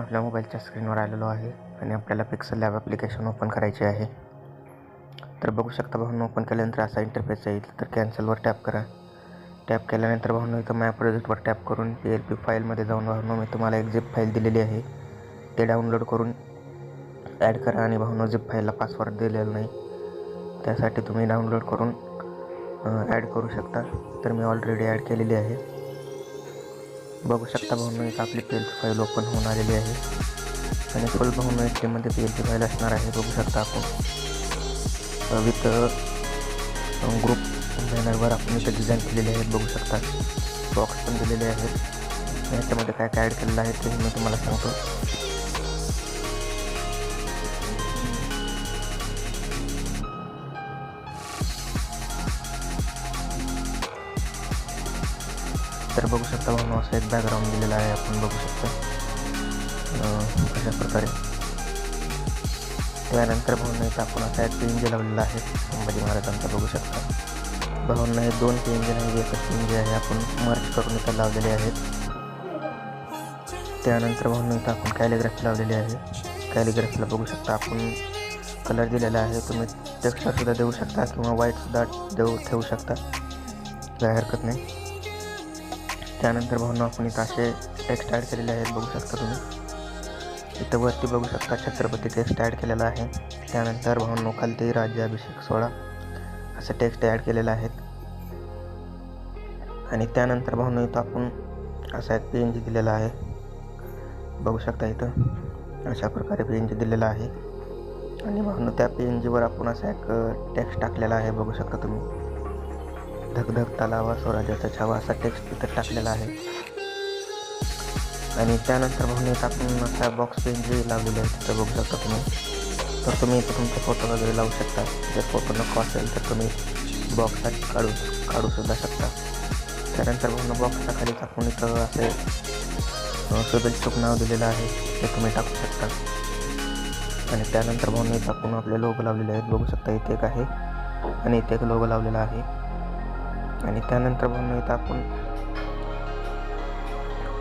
आपल्या मोबाईलच्या स्क्रीनवर आलेलो आहे आणि आपल्याला पिक्सल लॅब ॲप्लिकेशन ओपन करायचे आहे. तर बघू शकता भावांनो, ओपन केल्यानंतर असा इंटरफेस येईल. तर कॅन्सलवर टॅप करा. टॅप केल्यानंतर भावांनो इथं माय प्रोजेक्टवर टॅप करून PLP फाईलमध्ये जाऊन भावांनो मी तुम्हाला एक झिप फाईल दिलेली आहे, ते डाउनलोड करून ॲड करा. आणि भावांनो झिप फाईलला पासवर्ड दिलेला नाही, त्यासाठी तुम्ही डाउनलोड करून ॲड करू शकता. तर मी ऑलरेडी ॲड केलेली आहे. बघू शकता भावांनो इथं आपली PLP फाईल ओपन होऊन आलेली आहे आणि फुल भावांनो HD मध्ये PLP फाईल असणार आहे. बघू शकता आपण विथ ग्रुप बॅनरवर आपण इथं डिझाईन केलेले आहेत. बघू शकता बॉक्स पण दिलेले आहेत. याच्यामध्ये काय काय ॲड केलेलं आहे ते मी तुम्हाला सांगतो. तर बघू शकता भावांनो असं एक बॅकग्राऊंड दिलेला आहे. आपण बघू शकता अशा प्रकारे. त्यानंतर भावांनो इथं आपण असा एक PNG लावलेला आहे संभाजी महाराजांचा. बघू शकता भावांनो हे 2 PNG नाही, एकच PNG आहे. आपण मर्ज करून इथं लावलेले आहेत. त्यानंतर भावांनो इथं आपण कॅलिग्राफी लावलेली आहे. कॅलिग्राफीला बघू शकता आपण कलर दिलेला आहे. तुम्ही टेक्स्चरसुद्धा देऊ शकता किंवा व्हाईटसुद्धा ठेवू शकता, काही हरकत नाही. त्यानंतर भावांनो आपण इथं असे टेक्स्ट ॲड केलेले आहेत. बघू शकता तुम्ही इथं वरती बघू शकता छत्रपती टेक्स्ट ॲड केलेला आहे. त्यानंतर भावांनो खालती राज्याभिषेक सोहळा असं टेक्स्ट ॲड केलेलं आहे. आणि त्यानंतर भावांनो इथं आपण असा एक PNG दिलेला आहे. बघू शकता इथं अशा प्रकारे PNG दिलेला आहे. आणि भावांनो त्या PNGवर आपण असा एक टेक्स्ट टाकलेला आहे. बघू शकता तुम्ही धगधग तलावा स्वराज्याचा छावा असा टेक्स्ट तिथं टाकलेला आहे. आणि त्यानंतर भावांनो इथं आपण असा बॉक्स PNG लावलेले आहे तिथं बघू शकता तुम्ही. तर तुम्ही इथं तुमचे फोटो वगैरे लावू शकता. जर फोटो नको असेल तर तुम्ही बॉक्ससाठी काढूसुद्धा शकता. त्यानंतर भावांनो बॉक्सच्या खालीच आपण इथं असे शुभेच्छुक नाव दिलेलं आहे, ते तुम्ही टाकू शकता. आणि त्यानंतर भावांनो इथं आपण आपले लोगो लावलेले आहेत. बघू शकता इथे एक आहे आणि इथे एक लोगो लावलेला आहे. आणि त्यानंतर भावांनो इथं आपण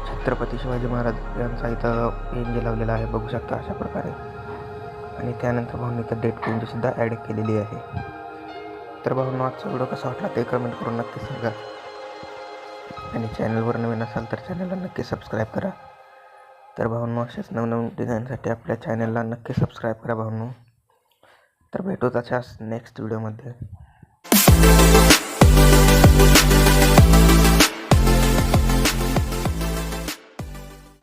छत्रपती शिवाजी महाराज यांचा इथं PNG लावलेला आहे. बघू शकता अशा प्रकारे. आणि त्यानंतर भावांनो इथं डेट PNGसुद्धा ॲड केलेली आहे. तर भावांनो आजचा व्हिडिओ कसा वाटला ते कमेंट करून नक्की सांगा. आणि चॅनलवर नवीन असाल तर चॅनलला नक्की सबस्क्राईब करा. तर भावांनो असेच नवनवीन डिझाईनसाठी आपल्या चॅनलला नक्की सबस्क्राईब करा भावांनो. तर भेटूच अशाच नेक्स्ट व्हिडिओमध्ये.